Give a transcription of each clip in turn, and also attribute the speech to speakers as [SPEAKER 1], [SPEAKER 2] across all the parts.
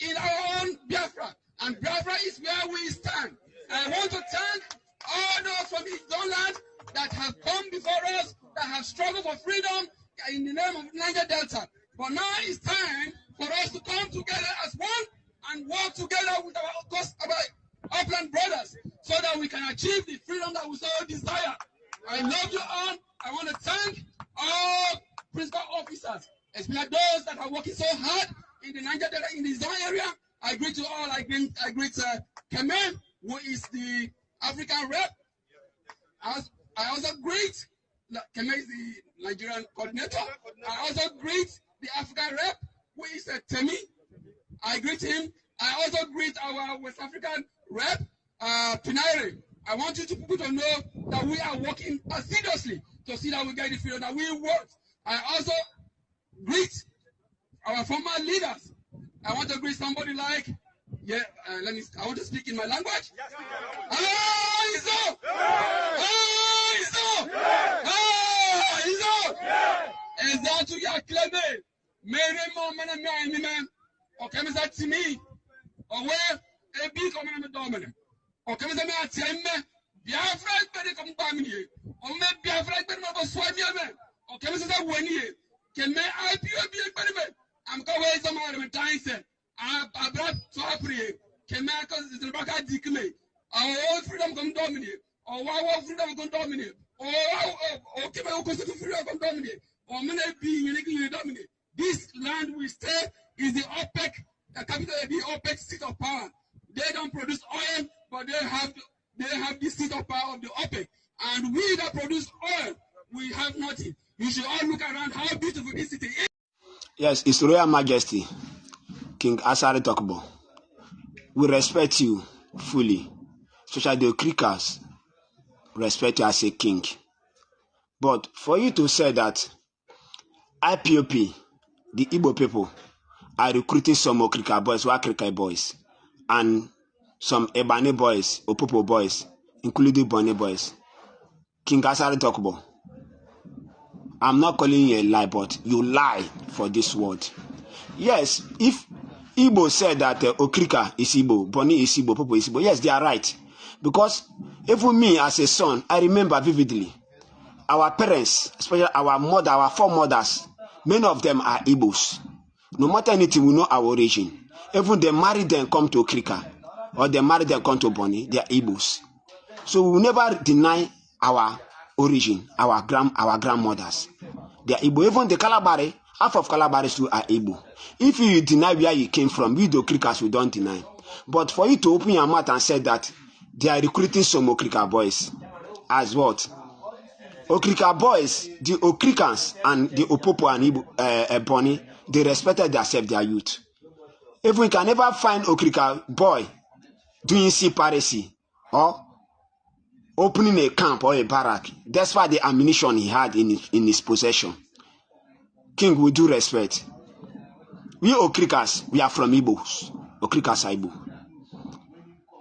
[SPEAKER 1] in our own Biafra. And Biafra is where we stand. I want to thank all those from his own land that have come before us, that have struggled for freedom in the name of Niger Delta. But now it's time for us to come together as one and work together with our upland brothers so that we can achieve the freedom that we so desire. I love you all. I want to thank all principal officers, especially those that are working so hard in the Niger Delta, in the zone area. I greet you all. I greet Kemen, who is the African rep. I also greet Kemen is the Nigerian coordinator. I also greet the African rep, who is Temi. I greet him. I also greet our West African rep, Pinaire. I want you people to know that we are working assiduously to see that we get the freedom that we want. I also greet our former leaders. I want to greet somebody like, I want to speak in my language. I'm going to my time. I brought to April. Kemaka is the Baka Dikme. Our own freedom come dominate. Or our freedom come dominate. Or Kemako freedom come dominate. Or many being uniquely dominate. This land we stay is the OPEC, the capital of the OPEC seat of power. They don't produce oil, but they have the seat of power of the OPEC. And we that produce oil, we have nothing. You should all look around how beautiful this city is.
[SPEAKER 2] Yes, His Royal Majesty, King Asari Tokbo. We respect you fully, especially the Krikas respect you as a king. But for you to say that IPOP, the Igbo people, are recruiting some Okrika boys, Wakrika boys, and some Ebane boys, Opopo boys, including Bonny boys, King Asari Tokbo, I'm not calling you a lie, but you lie for this word. Yes, if Igbo said that Okrika is Igbo, Bonny is Igbo, Popo is Igbo, yes, they are right. Because even me as a son, I remember vividly, our parents, especially our mother, our foremothers, many of them are Igbos. No matter anything, we know our origin. Even they marry them come to Okrika, or they marry them come to Bonny, they are Igbos. So we will never deny our origin, our grandmothers. They are Igbo. Even the Kalabari, half of Kalabari too are Igbo. If you deny where you came from, we the Okrikas we don't deny. But for you to open your mouth and say that they are recruiting some Okrika boys, as what? Okrika boys, the Okrikans and the Opopo and Igbo, Bonny, they respected themselves, their youth. If we can never find Okrika boy doing sea piracy or opening a camp or a barrack, that's why the ammunition he had in his possession. King, we do respect. We Okrikas, we are from Igbos. Okrikas are Igbo.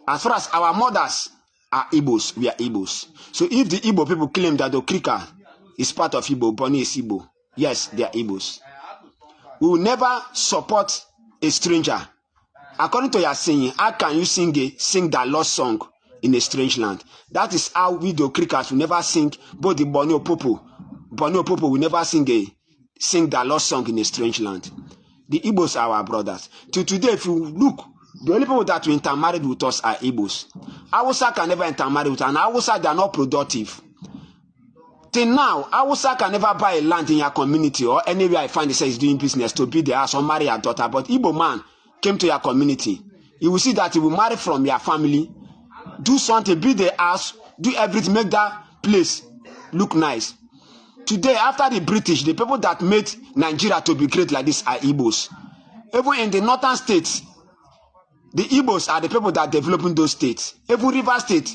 [SPEAKER 2] As far as our mothers are Igbos, we are Igbos. So if the Igbo people claim that Okrika is part of Igbo, Bonny is Igbo, yes, they are Igbos. We will never support a stranger. According to your saying, how can you sing that lost song in a strange land? That is how we the Okrikas will never sing, both the Bonny Opopo will never sing that lost song in a strange land. The Igbos are our brothers. Till today, if you look, the only people that will intermarry with us are Igbos. Hausa can never intermarry with us, and Hausa, they are not productive. Till now, Hausa can never buy a land in your community or anywhere I find it says doing business to build the house or marry your daughter. But Igbo man came to your community. You will see that he will marry from your family, do something, build the house, do everything, make that place look nice. Today, after the British, the people that made Nigeria to be great like this are Igbos. Even in the northern states, the Igbos are the people that are developing those states. Even River State,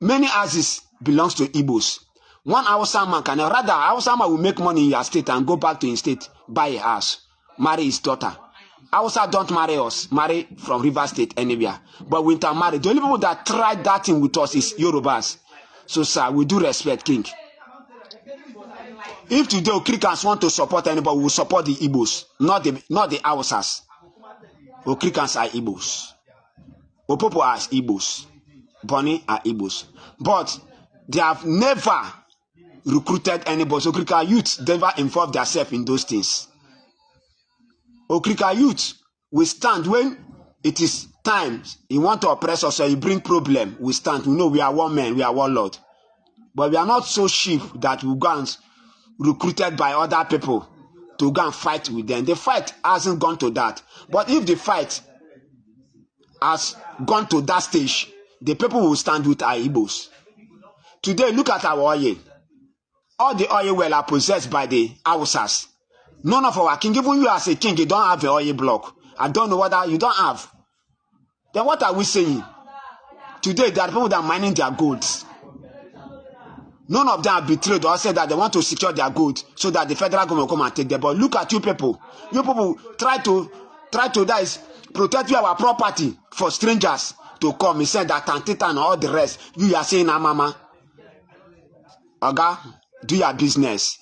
[SPEAKER 2] many houses belongs to Igbos. One Hausa man can, rather, Hausa man will make money in your state and go back to his state, buy a house, marry his daughter. Hausa don't marry us, marry from River State anywhere. But we intermarry. The only people that tried that thing with us is Yorubas. So, sir, we do respect King. If today Okrikans want to support anybody, we will support the Igbos, not the Hausas. Okrikans are Igbos. Opopo are Igbos. Bonny are Igbos. But they have never recruited anybody. So Okrika youth never involved themselves in those things. Okrika youth will stand when it is time. You want to oppress us or you bring problem, we stand. We know we are one man, we are one Lord. But we are not so cheap that we go and recruited by other people to go and fight with them. The fight hasn't gone to that. But if the fight has gone to that stage, the people will stand with our Igbos. Today, look at our oil. All the oil well are possessed by the Hausas. None of our king, even you as a king, you don't have an oil block. I don't know whether you don't have. Then what are we saying? Today, there are people that are mining their golds. None of them have betrayed or said that they want to secure their gold so that the federal government will come and take them. But look at you people. You people try to protect our property for strangers to come. He said that Tantita and all the rest. You are saying, mama, Oga, do your business.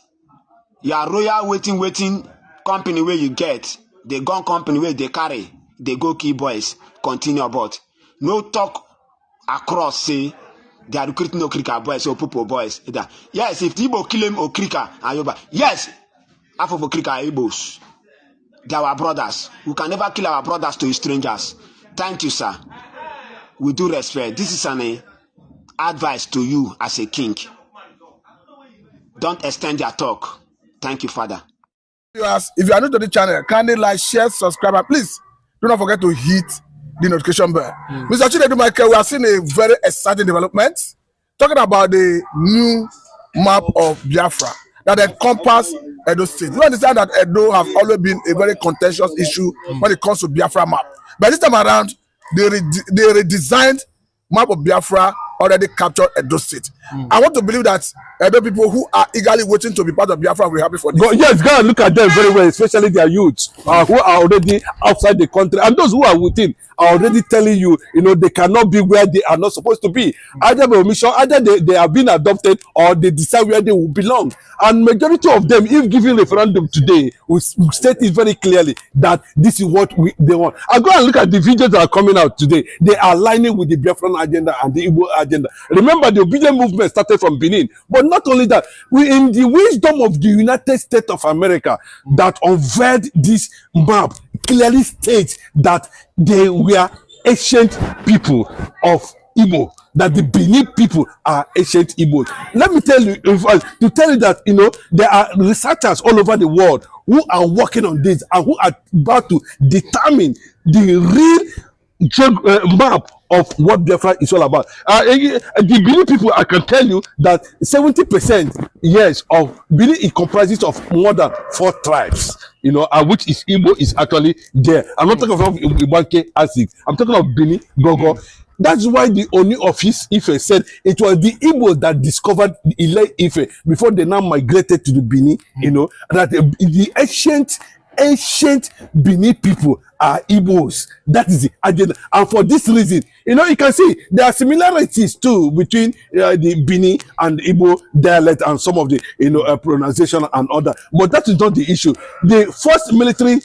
[SPEAKER 2] Your royal waiting company where you get, the gun company where they carry, they go key boys, continue about. No talk across, say, they are recruiting Okrika boys or Pupo boys. Yes, if the Igbo kill him Okrika, Ayoba. Yes, half of Okrika are Igbos. They are our brothers. We can never kill our brothers to strangers. Thank you, sir. We do respect. This is an advice to you as a king. Don't extend your talk. Thank you, Father.
[SPEAKER 3] If you are new to the channel, kindly like, share, subscribe, and please do not forget to hit the notification bell. Mr. Chinedu Michael, we are seeing a very exciting development. Talking about the new map of Biafra that encompass Edo State. We understand that Edo have always been a very contentious issue when it comes to Biafra map. But this time around, they redesigned map of Biafra already captured Edo State. I want to believe that Edo people who are eagerly waiting to be part of Biafra will be happy for this.
[SPEAKER 4] Yes, go and look at them very well, especially their youths who are already outside the country, and those who are within are already telling you, they cannot be where they are not supposed to be. Either by omission, either they have been adopted or they decide where they will belong. And majority of them, if given referendum today, will state it very clearly that this is what they want. And go and look at the videos that are coming out today. They are aligning with the Biafran agenda and the Igbo agenda. Remember, the obedient movement started from Benin. But not only that, we in the wisdom of the United States of America that unveiled this map clearly states that they were ancient people of Igbo, that the Benin people are ancient Igbo. Let me tell you, to tell you that, there are researchers all over the world who are working on this and who are about to determine the real map of what Biafra is all about. The Benin people, I can tell you that 70%, yes, of Benin, it comprises of more than 4 tribes, which is Igbo is actually there. I'm not talking about Ibanke Asik. I'm talking about Benin, Gogo. That's why the Oni of Ife said it was the Igbo that discovered Ile Ife before they now migrated to the Benin, that the ancient Benin people are Igbos. That is the agenda. And for this reason, you can see there are similarities too between the Benin and Igbo dialect and some of the pronunciation and other. But that is not the issue. The first military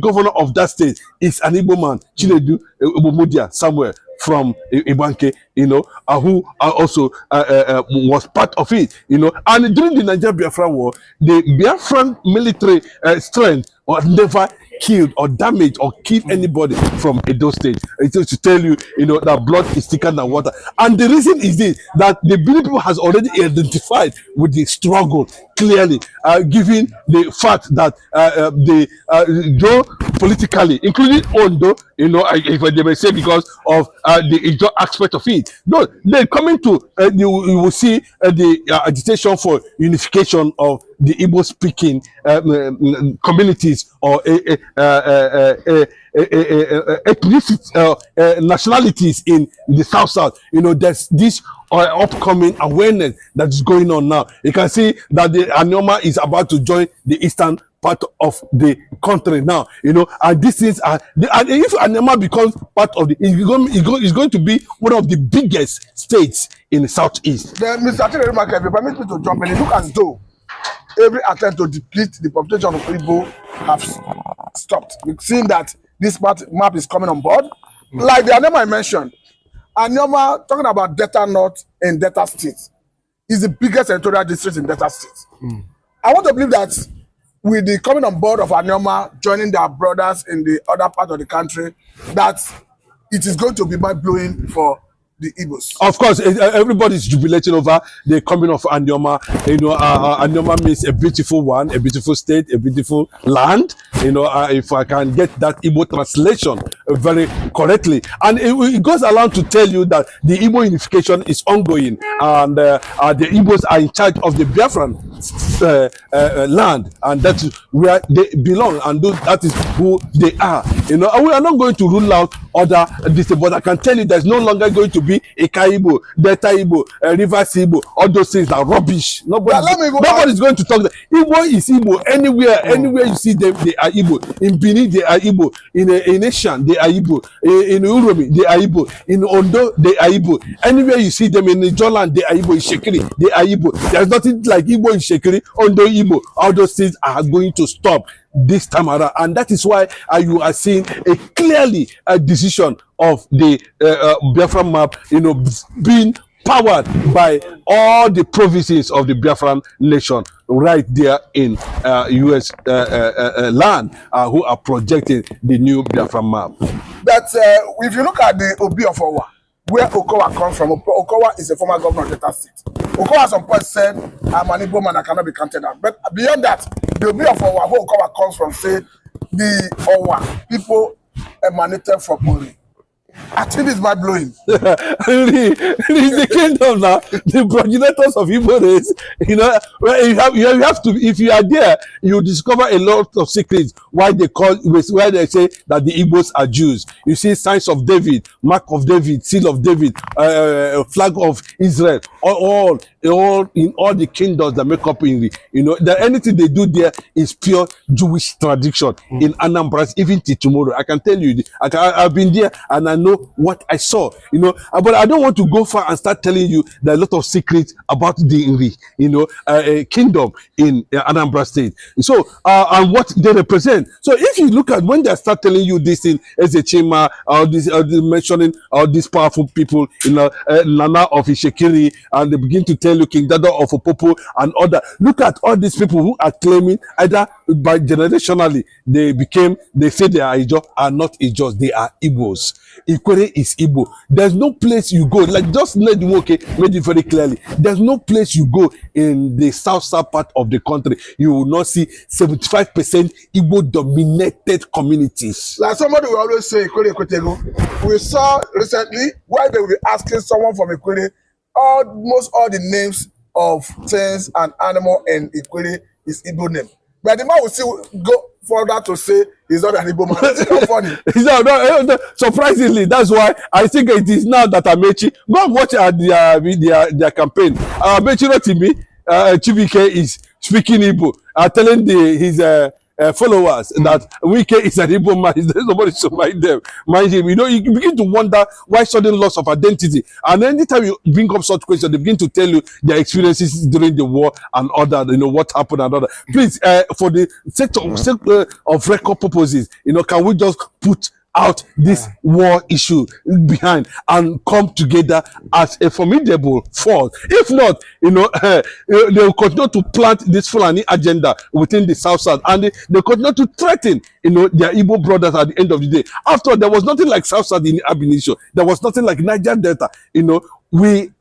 [SPEAKER 4] governor of that state is an Igbo man, Chinedu Obomodia, somewhere from Ibanke, who also was part of it, And during the Niger Biafra war, the Biafran military strength was never killed or damaged or killed anybody from Edo State. It's just to tell you, that blood is thicker than water. And the reason is this, that the Benin people has already identified with the struggle clearly, given the fact that though politically, including Ondo, if they may say because of the aspect of it. No, they're coming to, you will see the agitation for unification of the Igbo-speaking communities or nationalities in the South-South. There's this upcoming awareness that is going on now. You can see that the Anyoma is about to join the eastern part of the country now, and these things are, and if Anyama becomes part of it's going to be one of the biggest states in the southeast.
[SPEAKER 3] Mr. Chinedu, if you permit me to jump in, it looks as though every attempt to deplete the population of Igbo have stopped. We've seen that this map is coming on board. Like the Anyoma I mentioned, Anyoma, talking about Delta North and Delta State, is the biggest editorial district in Delta State. I want to believe that with the coming on board of Anyoma joining their brothers in the other part of the country, that it is going to be mind-blowing for the Igbos. Of course,
[SPEAKER 4] everybody's jubilating over the coming of Anyoma. Anyoma means a beautiful one, a beautiful state, a beautiful land. If I can get that Igbo translation very correctly. And it goes along to tell you that the Igbo unification is ongoing, and the Igbos are in charge of the Biafran land, and that is where they belong, and that is who they are. We are not going to rule out other this, but I can tell you there's no longer going to be Eka Igbo, Delta Igbo, Rivers Igbo. All those things are rubbish. Nobody's going to talk that. Igbo is Igbo anywhere you see them, they are Igbo. In Benin, they are Igbo. In Asian, they are Igbo. In Uromi, they are Igbo. In Ondo, they are Igbo. Anywhere you see them in Nijoland, they are Igbo. In Shekiri, they are Igbo. There's nothing like Igbo in Shekiri, Ondo Igbo. All those things are going to stop this time around, and that is why you are seeing a clearly decision of the Biafra map, being powered by all the provinces of the Biafran nation right there in U.S. land, who are projecting the new Biafra map.
[SPEAKER 3] But if you look at the Obi of Owa, where Okowa comes from, Okowa is a former governor of Delta State. Okowa at some point said, I'm an Igbo man, I cannot be counted out. But beyond that, the Obi of Owa, where Okowa comes from, say the Owa people emanated from Ori. I think it's mind blowing.
[SPEAKER 4] The kingdom now, the progenitors of Igbo race, you have to, if you are there, you discover a lot of secrets why they say that the Igbos are Jews. You see signs of David, mark of David, seal of David, flag of Israel, all in all the kingdoms that make up in that anything they do there is pure Jewish tradition in Anambra, even till tomorrow. I can tell you, I've been there and I know what I saw, but I don't want to go far and start telling you there are a lot of secrets about the kingdom in Anambra State. So and what they represent. So if you look at when they start telling you this thing as a chima, or this mentioning all these powerful people, Nana of Ishekiri, and they begin to tell you King Dada of Opopo and other. Look at all these people who are claiming either by generationally they say they are Ijo, are not Ijos, they are Igbos. Ikwere is Igbo. There's no place you go, like just let made it very clearly. There's no place you go in the south part of the country, you will not see 75% Igbo dominated communities.
[SPEAKER 3] Like somebody will always say, Ikwere Ekwetego. We saw recently why they will be asking someone from Ikwere, almost all the names of things and animal in Ikwere is Igbo name. But the man will still go further to say he's not an Igbo man. It's not funny.
[SPEAKER 4] No, surprisingly, that's why I think it is now that Amechi, go and watch their campaign. Amechi Rotimi, Chibike is speaking Igbo, telling his followers that Wike is an Igbo man. There's nobody to mind him. You begin to wonder why sudden loss of identity. And anytime you bring up such questions, they begin to tell you their experiences during the war and other, what happened and other. Please, for the sake of record purposes, can we just put out this war issue behind and come together as a formidable force? If not, they will continue to plant this Fulani agenda within the South, and they continue to threaten, their Igbo brothers at the end of the day. After all, there was nothing like South in Ab initio. There was nothing like Niger Delta.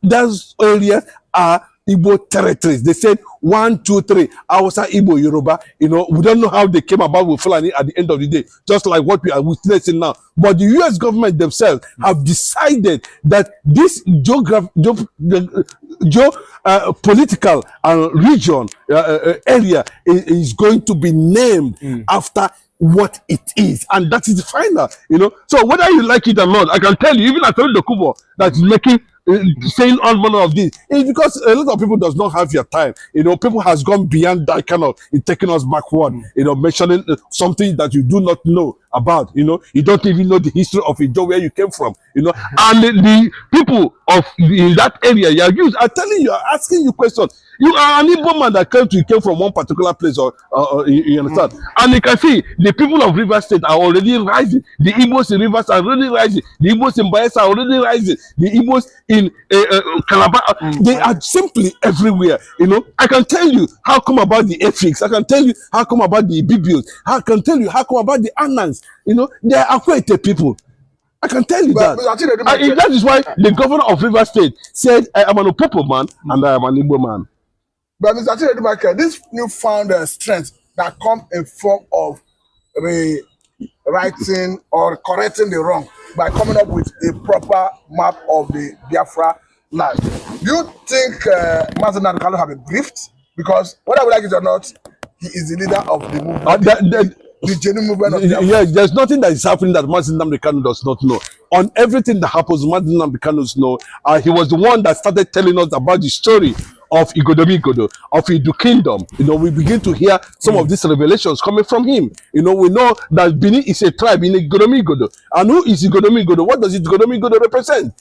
[SPEAKER 4] Those areas are Igbo territories. They said 1, 2, 3. Hausa, Igbo, Yoruba. We don't know how they came about with Fulani at the end of the day, just like what we are witnessing now. But the U.S. government themselves have decided that this political and region area is going to be named after what it is, and that is the final. So whether you like it or not, I can tell you, even Atoli Dokubo that is making saying all manner of this, is because a lot of people does not have your time. People has gone beyond that kind of taking us backward. Mentioning something that you do not know about. You don't even know the history of Ijo, where you came from. And the people of in that area, you are telling you, are asking you questions. You are an Igbo man that came from one particular place, or you understand? And you can see the people of Rivers State are already rising. The Igbos in Rivers are already rising. The Igbos in Bayelsa are already rising. The Igbos in Calabar, they are simply everywhere. I can tell you how come about the Efiks. I can tell you how come about the Bibios. I can tell you how come about the Anans. They are quite people. I can tell you that. That is why the governor of Rivers State said, I am an Opopo man and I am an Igbo man.
[SPEAKER 3] But Mr. Chinedu, this newfound strength that comes in form of writing or correcting the wrong by coming up with a proper map of the Biafra land. Do you think Mazen Nnamdi Kanu have a gift? Because whether we like it or not, he is the leader of the movement. The genuine movement of Biafra.
[SPEAKER 4] Yeah, there's nothing that is happening that Mazen Nnamdi Kanu does not know. On everything that happens, Mazen Nnamdi Kanu knows. He was the one that started telling us about the story of Igodomigodo, of Idu Kingdom. We begin to hear some of these revelations coming from him. We know that Benin is a tribe in Igodomigodo. And who is Igodomigodo? What does Igodomigodo represent?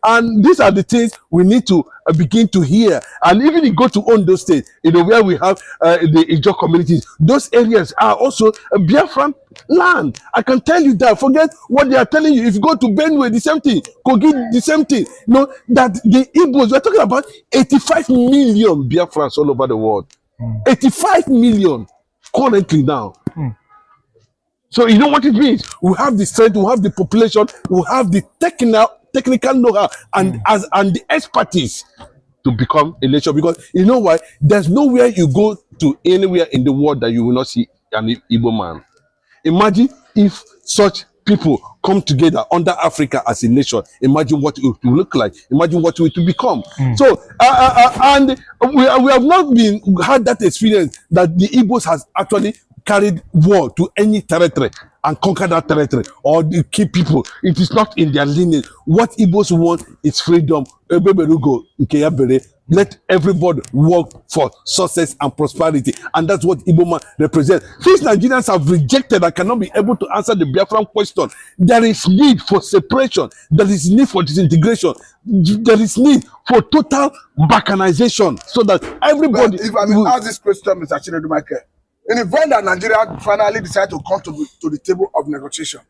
[SPEAKER 4] And these are the things we need to begin to hear. And even you go to Ondo State, where we have the Ijo communities, those areas are also a Biafran land. I can tell you that. Forget what they are telling you. If you go to Benue, the same thing. Kogi, the same thing. That the Igbos, we're talking about 85 million Biafrans all over the world. 85 million currently now. So you know what it means? We have the strength, we have the population, we have the technical know-how and the expertise to become a nation. Because you know why? There's nowhere you go to anywhere in the world that you will not see an Igbo man. Imagine if such people come together under Africa as a nation. Imagine what it will look like. Imagine what it will become. So, and we have not had that experience that the Igbos has actually carried war to any territory and conquer that territory or the key people. It is not in their lineage. What Igbos want is freedom. Let everybody work for success and prosperity. And that's what Igbo man represents. Since Nigerians have rejected and cannot be able to answer the Biafran question, there is need for separation. There is need for disintegration. There is need for total balkanization so that everybody...
[SPEAKER 3] But if I may ask this question, Mr. Chinedu Michael, in the event that Nigeria finally decide to come to the table of negotiation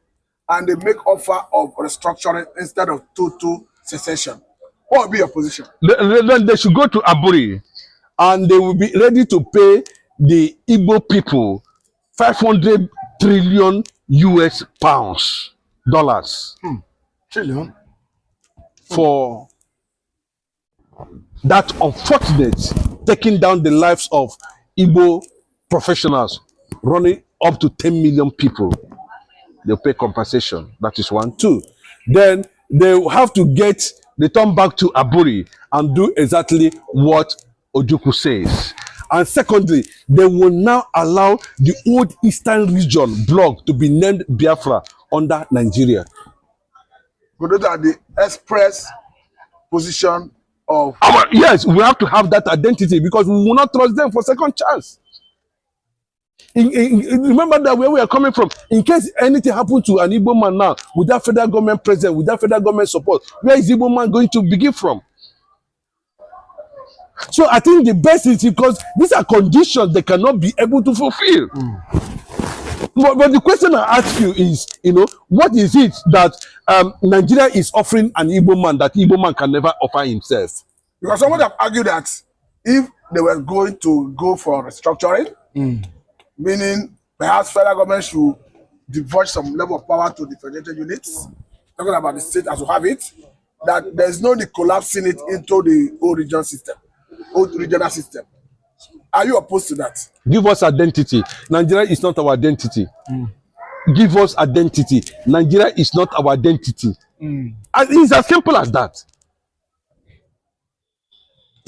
[SPEAKER 3] and they make offer of restructuring instead of total secession, what will be your position?
[SPEAKER 4] Then they should go to Aburi and they will be ready to pay the Igbo people 500 trillion US dollars.
[SPEAKER 3] Trillion?
[SPEAKER 4] For that unfortunate taking down the lives of Igbo professionals, running up to 10 million people. They'll pay compensation. That is one. Two, then they will have to return back to Aburi and do exactly what Ojukwu says. And secondly, they will now allow the old Eastern region bloc to be named Biafra under Nigeria.
[SPEAKER 3] But those are the express position of...
[SPEAKER 4] Yes, we have to have that identity because we will not trust them for second chance. Remember that where we are coming from. In case anything happens to an Igbo man now, without federal government presence, without federal government support, where is Igbo man going to begin from? So I think the best is because these are conditions they cannot be able to fulfill. But the question I ask you is, what is it that Nigeria is offering an Igbo man that Igbo man can never offer himself?
[SPEAKER 3] Because someone have argued that if they were going to go for restructuring, meaning perhaps federal government should devote some level of power to the federated units, talking about the state as we have it, that there's no need collapsing it into the old regional system. Are you opposed to that?
[SPEAKER 4] Give us identity. Nigeria is not our identity. Give us identity. Nigeria is not our identity. And it's as simple as that.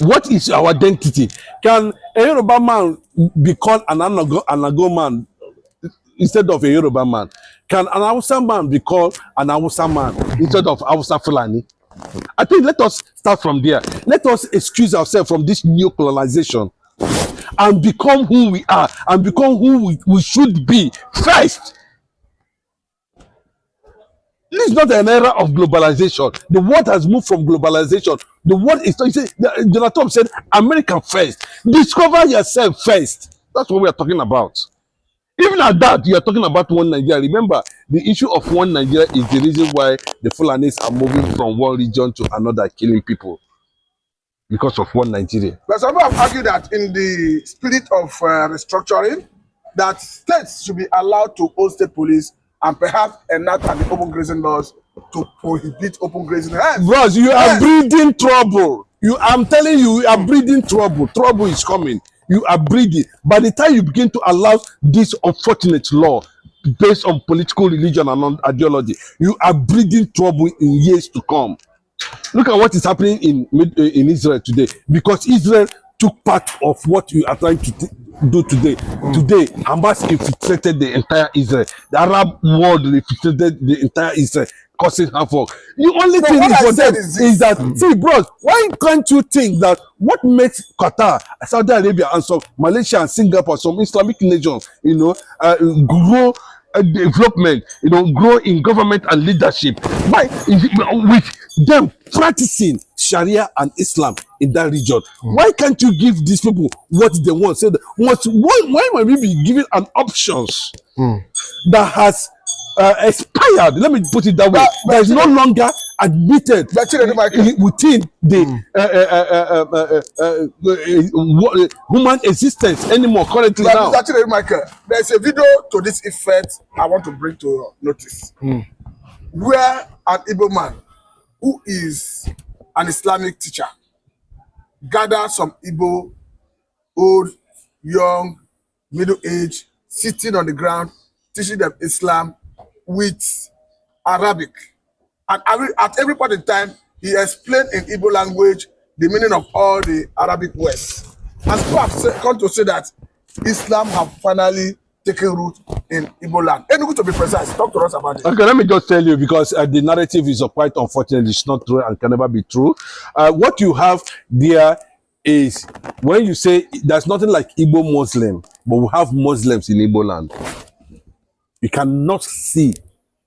[SPEAKER 4] What is our identity? Can a Yoruba man be called an Anago man instead of a Yoruba man? Can an Hausa man be called an Hausa man instead of Hausa Fulani? I think let us start from there. Let us excuse ourselves from this new colonization and become who we are and become who we should be first. This is not an era of globalization. The world has moved from globalization. The world is, Donald Trump said, America first. Discover yourself first. That's what we are talking about. Even at that, you are talking about one Nigeria. Remember, the issue of one Nigeria is the reason why the Fulanis are moving from one region to another, killing people. Because of one Nigeria.
[SPEAKER 3] But some people have argued that in the spirit of restructuring, that states should be allowed to own state police and perhaps enact the open grazing laws to prohibit open grazing.
[SPEAKER 4] Bros, you are breeding trouble. I'm telling you, you are breeding trouble. Trouble is coming. You are breeding. By the time you begin to allow this unfortunate law based on political religion and ideology, you are breeding trouble in years to come. Look at what is happening in Israel today, because Israel took part of what you are trying to do today. Today, Hamas infiltrated the entire Israel. The Arab world infiltrated the entire Israel, causing havoc. The only thing for them is that, see, bros, why can't you think that what makes Qatar, Saudi Arabia, and some Malaysia and Singapore, some Islamic nations, grow development, grow in government and leadership, with them practicing Sharia and Islam in that region? Why can't you give these people what they want? So why might we be given an options that has expired? Let me put it that way. That is no longer admitted within the human existence anymore currently now.
[SPEAKER 3] Michael, there's a video to this effect I want to bring to your notice, where an Igbo man who is an Islamic teacher gathered some Igbo, old, young, middle-aged, sitting on the ground, teaching them Islam with Arabic. And at every point in time, he explained in Igbo language the meaning of all the Arabic words. And people have come to say that Islam have finally taken root in Igbo land. Enugu, to be precise, talk to us about it.
[SPEAKER 4] Okay, let me just tell you, because the narrative is quite unfortunate. It's not true and can never be true. What you have there is, when you say there's nothing like Igbo Muslim, but we have Muslims in Igbo land. You cannot see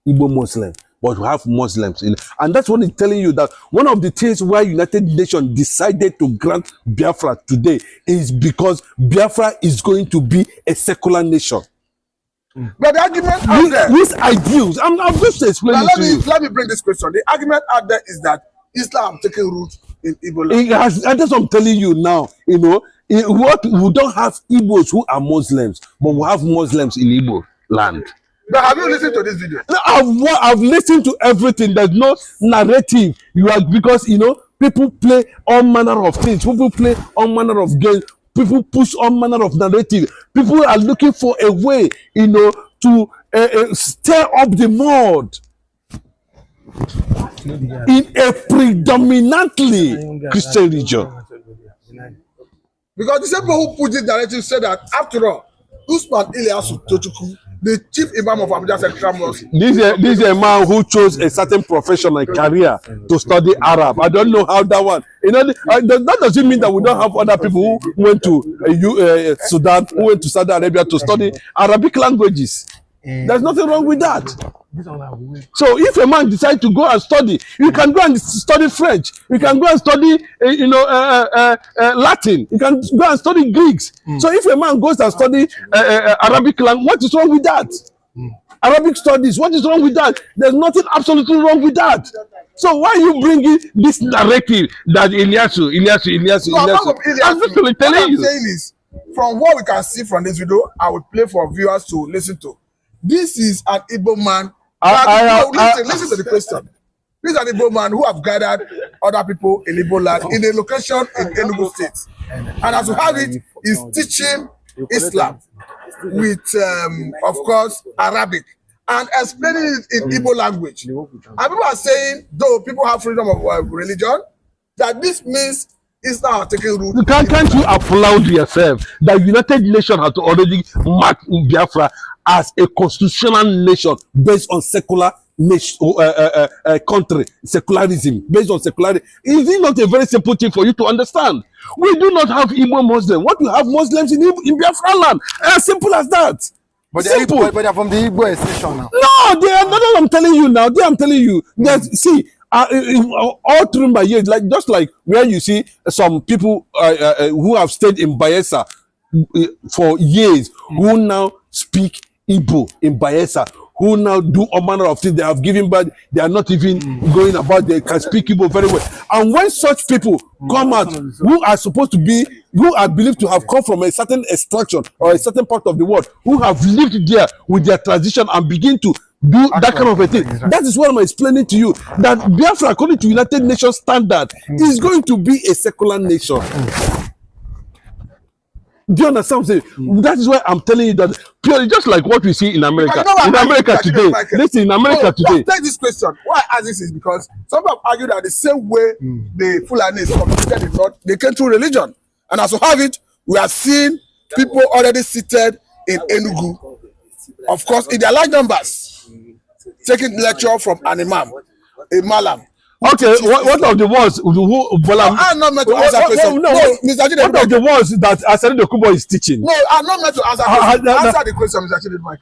[SPEAKER 4] Igbo Muslim, but we have Muslims in, and that's what it's telling you, that one of the things why United Nations decided to grant Biafra today is because Biafra is going to be a secular nation.
[SPEAKER 3] But the argument out there,
[SPEAKER 4] these ideals, I'm just explaining to you.
[SPEAKER 3] Let me bring this question. The argument out there is that Islam taking root in Igbo land.
[SPEAKER 4] It has, and that's what I'm telling you now. We don't have Igbos who are Muslims, but we have Muslims in Igbo land.
[SPEAKER 3] But have you listened to this video?
[SPEAKER 4] I've listened to everything. There's no narrative. Because people play all manner of things. People play all manner of games. People push all manner of narrative. People are looking for a way, to stir up the mud in a predominantly Christian region.
[SPEAKER 3] Because the same people who put this narrative said that, after all, Usman Ilyasu Tochukwu, the chief imam of Abuja Central Mosque.
[SPEAKER 4] This is a man who chose a certain profession and career to study Arab. I don't know how that one. That doesn't mean that we don't have other people who went to Sudan, who went to Saudi Arabia to study Arabic languages. There's nothing wrong with that. So if a man decides to go and study, you can go and study French. You can go and study, Latin. You can go and study Greeks. So if a man goes and study Arabic language, what is wrong with that? Arabic studies, what is wrong with that? There's nothing absolutely wrong with that. So why are you bringing this narrative that Ilyasu? I'm literally telling you.
[SPEAKER 3] Saying is, from what we can see from this video, I will play for viewers to listen to. This is an Igbo man. Listen to the question. This is an Igbo man who have gathered other people in Igbo land in a location in Enugu State. And as we have it, he's teaching Islam with, of course, Arabic, and explaining it in Igbo language. And people are saying, though people have freedom of religion, that this means Islam taking root.
[SPEAKER 4] Can't you applaud yourself that United Nations has already marked Biafra as a constitutional nation based on secular country, secularism, based on secularism? Is it not a very simple thing for you to understand? We do not have Igbo Muslims. What we have Muslims in Biafra land? As simple as that.
[SPEAKER 5] But they're from the Igbo extension now.
[SPEAKER 4] No, No, they are not. I'm telling you now. I'm telling you that see. All through my years, like just like where you see some people who have stayed in Bayelsa for years, who now speak Igbo in Bayelsa, who now do all manner of things. They have given birth. They are not even going about. They can speak Igbo very well. And when such people come out, who are supposed to be, who are believed to have come from a certain extraction or a certain part of the world, who have lived there with their tradition and begin to do that kind of a thing. That is what I'm explaining to you. That Biafra, according to United Nations standard, is going to be a secular nation. Do you understand what I'm saying? That is why I'm telling you that purely just like what we see in America. In America today, listen, in America today.
[SPEAKER 3] Take this question. Why I ask this is because some have argued that the same way the Fulanis communicated in North, they came through religion. And as we have it, we are seeing people already seated in Enugu. Of course, in their large numbers. Taking lecture from an imam, a malam.
[SPEAKER 4] Okay, what of the ones who
[SPEAKER 3] I'm not meant to answer question. No, Mr. Chidebere.
[SPEAKER 4] What of the ones that Asari Dokubo is teaching?
[SPEAKER 3] No, I'm not meant to answer question. Answer the question, Mr. Chidebere.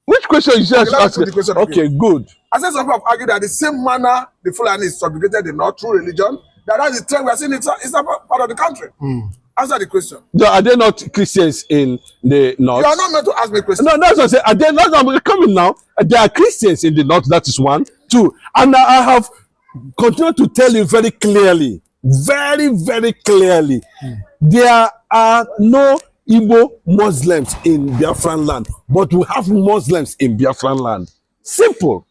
[SPEAKER 4] Which question you just asked? Okay, good.
[SPEAKER 3] I said some people have argued that the same manner the Fulani is subjugated in North through religion, that is the trend we are seeing in a part of the country. Answer the question.
[SPEAKER 4] Are they not Christians in the North?
[SPEAKER 3] You are not meant to ask me a question.
[SPEAKER 4] No, that's what I say. Are they not? I'm coming now. There are Christians in the North. That is one. Two. And I have continued to tell you very clearly, very, very clearly, there are no Igbo Muslims in Biafran land, but we have Muslims in Biafran land. Simple.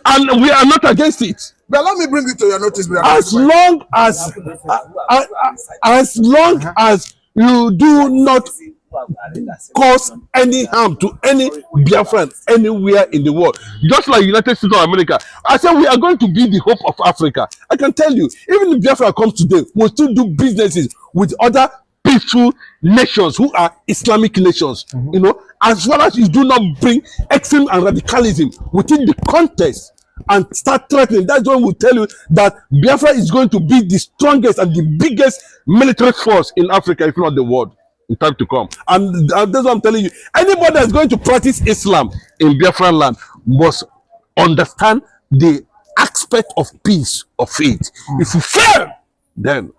[SPEAKER 4] And we are not against it.
[SPEAKER 3] But let me bring it to your notice.
[SPEAKER 4] As long as you do not cause any harm to any Biafran anywhere in the world, just like United States of America, I said we are going to be the hope of Africa. I can tell you, even if Biafra comes today, we'll still do businesses with other peaceful nations who are Islamic nations. You know, as well as you do not bring extreme and radicalism within the context and start threatening. That's when we'll tell you that Biafra is going to be the strongest and the biggest military force in Africa, if not the world, in time to come. And that's what I'm telling you. Anybody that's going to practice Islam in Biafra land must understand the aspect of peace, of faith. If you fail, then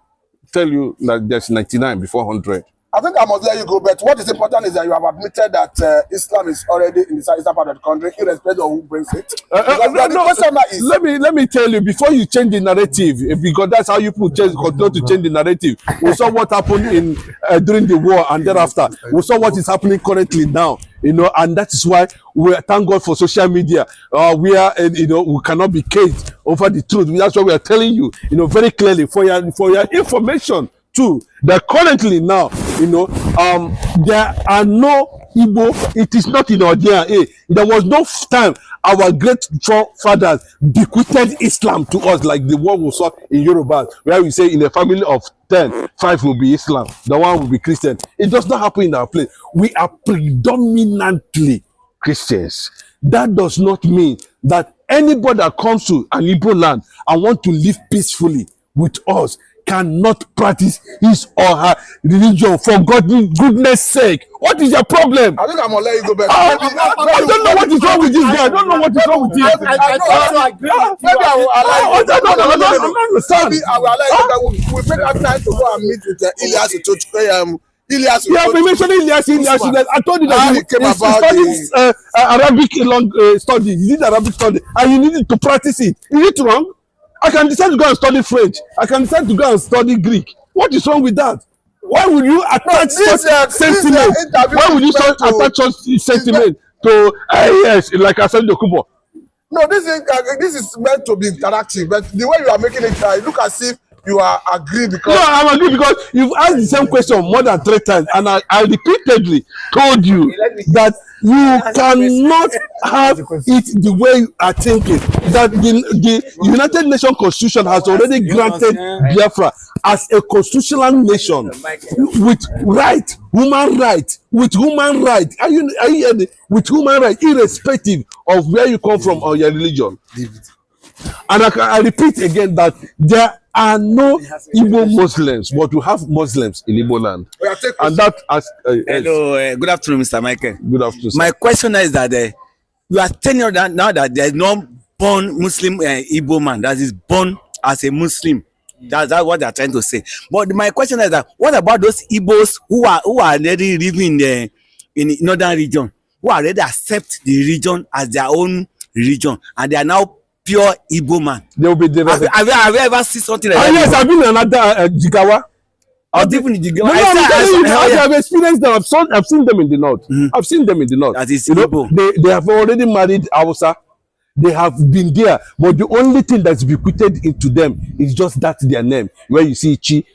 [SPEAKER 4] tell you that there's 99 before 100.
[SPEAKER 3] I think I must let you go, but what is important is that you have admitted that Islam is already in the southeastern part of the country, irrespective of who brings it.
[SPEAKER 4] Let me tell you, before you change the narrative, because that's how you continue to change the narrative. We saw what happened in during the war and thereafter. We saw what is happening currently now. You know, and that is why we thank God for social media. We are, you know, we cannot be caged over the truth. That's why we are telling you, you know, very clearly for your information too, that currently now, you know, there are no Igbo. It is not in our DNA. There was no time our great forefathers bequeathed Islam to us like the one we saw in Yoruba, where we say in a family of 10, 5 will be Islam, the one will be Christian. It does not happen in our place. We are predominantly Christians. That does not mean that anybody that comes to an Igbo land and want to live peacefully with us cannot practice his or her religion for goodness sake. What is your problem?
[SPEAKER 3] I think I'm gonna let you go back.
[SPEAKER 4] I don't know what is wrong with this guy. I don't know what is wrong with him.
[SPEAKER 3] I agree. Maybe I will allow you. Maybe I will allow you. We'll take our time to go and meet with Ilyas to Ilyas.
[SPEAKER 4] You have been mentioning Ilyas. I told you that he studied Arabic long study. He did Arabic study, and you needed to practice it. Is it wrong? I can decide to go and study French. I can decide to go and study Greek. What is wrong with that? Why would you attach such sentiment? Why would you attach such sentiment to yes, like I said, Dokubo?
[SPEAKER 3] No, this is meant to be interactive, but the way you are making it, look as if you are agree because.
[SPEAKER 4] No, I'm agree because you've asked the same question more than 3 times, and I repeatedly told you that you cannot have it the way you are thinking. That the United Nations Constitution has already granted Biafra as a constitutional nation with right, human right, with human right. Are you with human right, irrespective of where you come from or your religion? And I repeat again that there are no Igbo Muslims, but we have Muslims in Igbo land.
[SPEAKER 5] And that as hello, good afternoon, Mr. Michael.
[SPEAKER 4] Good afternoon, sir.
[SPEAKER 5] My question is that you are telling us that now that there is no born Muslim Igbo man that is born as a Muslim. That's what they are trying to say. But my question is that what about those Igbos who are already living in the northern region, who already accept the region as their own region, and they are now pure Igbo man?
[SPEAKER 4] They will be different.
[SPEAKER 5] Have you ever seen something like that?
[SPEAKER 4] Yes, I've been in another Jigawa. I've experienced them. I've seen them in the north. I've seen them in the north.
[SPEAKER 5] That is Igbo.
[SPEAKER 4] They have already married Hausa. They have been there, but the only thing that's bequeathed into them is just that their name. Where you see Chi,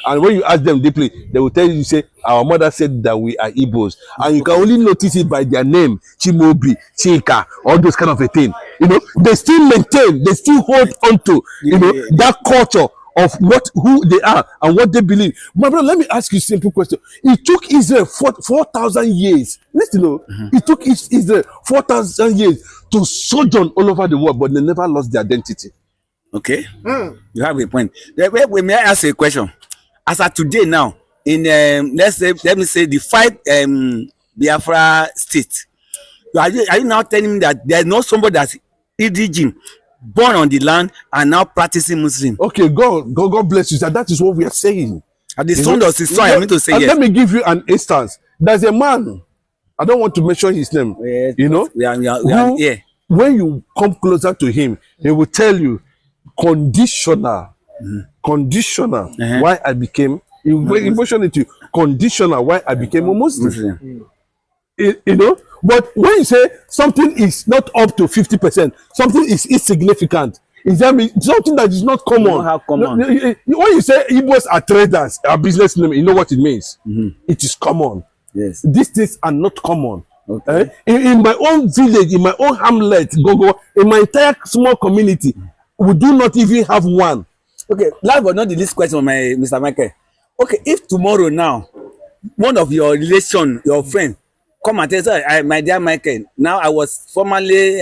[SPEAKER 4] and when you ask them deeply, they will tell you, say, our mother said that we are Igbos, and you can only notice it by their name, Chimobi, Chika, all those kind of a thing. They still maintain, they still hold on to, that culture of who they are and what they believe. My brother, let me ask you a simple question. It took Israel 4,000 years. Listen, it took Israel 4,000 years to sojourn all over the world, but they never lost their identity.
[SPEAKER 5] Okay, you have a point. May I ask a question? As of today now, in let me say the 5 Biafra states, are you now telling me that there is not somebody that's indigenous, born on the land and now practicing Muslim?
[SPEAKER 4] Okay, God bless you, sir. That is what we are saying.
[SPEAKER 5] And the son of his son, I mean to say yes.
[SPEAKER 4] Let me give you an instance. There's a man, I don't want to mention his name, when you come closer to him, he will tell you conditional, why I became, he will mention it to you, conditional, why I became a Muslim. But when you say something is not up to 50%, something is insignificant, is that something that is not common? When you say Igbos are traders, are business name, you know what it means? It is common.
[SPEAKER 5] Yes.
[SPEAKER 4] These things are not common.
[SPEAKER 5] Okay.
[SPEAKER 4] In my own village, in my own hamlet, in my entire small community, we do not even have one.
[SPEAKER 5] Okay, last but not the least question, Mr. Michael. Okay, if tomorrow now, one of your relation, your friend, come and tell us, my dear Michael, now I was formerly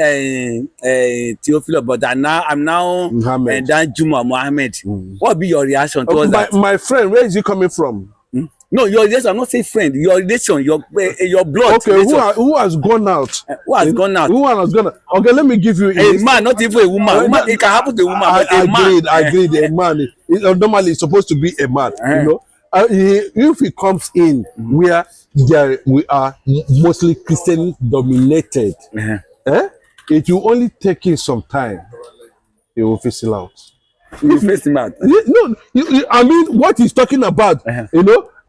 [SPEAKER 5] Theophilo, but I'm now Dan Juma Mohammed. What would be your reaction towards that?
[SPEAKER 4] My friend, where is he coming from?
[SPEAKER 5] No, your relation. I'm not saying friend. Your relation, your blood.
[SPEAKER 4] Okay, who has gone out?
[SPEAKER 5] Who has gone out?
[SPEAKER 4] Who has gone out? Okay, let me give you
[SPEAKER 5] a man, not even a woman. It can happen to a woman, but a man.
[SPEAKER 4] I agreed. A man. Normally, it's supposed to be a man. If he comes in where we are mostly Christian dominated, it will only take him some time. He will fizzle out.
[SPEAKER 5] You face him out.
[SPEAKER 4] No, I mean what he's talking about.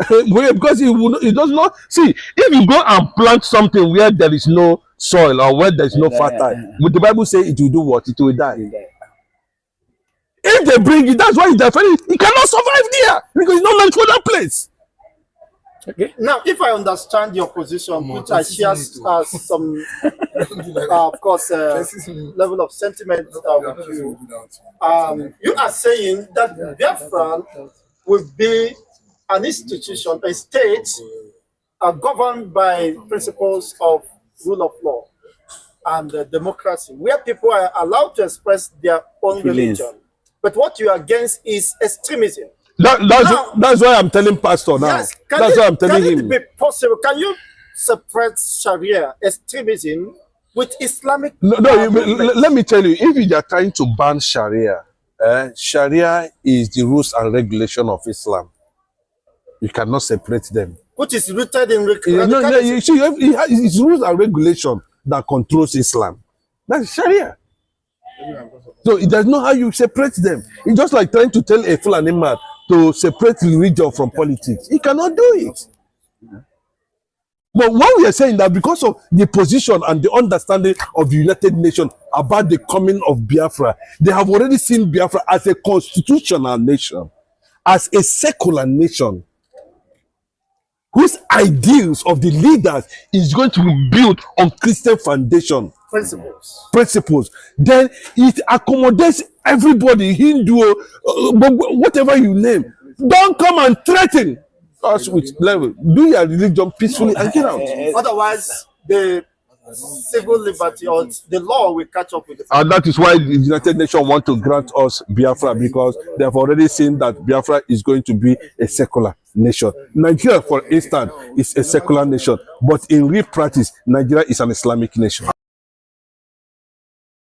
[SPEAKER 4] Because he does not see. If you go and plant something where there is no soil or where there is no fertile, would the Bible say it will do what? It will die. If they bring it, that's why he cannot survive there because he's not meant for that place.
[SPEAKER 6] Okay. Now, if I understand your position, which I share some, of course, level of sentiment with you, you are saying that Biafra will be an institution, a state, governed by principles of rule of law and democracy, where people are allowed to express their own religion. But what you are against is extremism.
[SPEAKER 4] That's why I'm telling Pastor now. Yes, that's why I'm telling him.
[SPEAKER 6] Can it be possible? Can you separate Sharia extremism with Islamic?
[SPEAKER 4] No, let me tell you. If you are trying to ban Sharia, Sharia is the rules and regulation of Islam. You cannot separate them.
[SPEAKER 6] Which is rooted in
[SPEAKER 4] you see, it's rules and regulation that controls Islam. That's Sharia. So it does not how you separate them. It's just like trying to tell a Fulani man to separate religion from politics. He cannot do it. But what we are saying that because of the position and the understanding of the United Nations about the coming of Biafra, they have already seen Biafra as a constitutional nation, as a secular nation, whose ideals of the leaders is going to be built on Christian foundation. Principles. Then it accommodates everybody, Hindu, whatever you name. Don't come and threaten us with level. Do your religion peacefully and get out.
[SPEAKER 6] Otherwise, the civil liberty or the law will catch up with the
[SPEAKER 4] and that is why the United Nations want to grant us Biafra, because they have already seen that Biafra is going to be a secular nation. Nigeria, for instance, is a secular nation, but in real practice, Nigeria is an Islamic nation.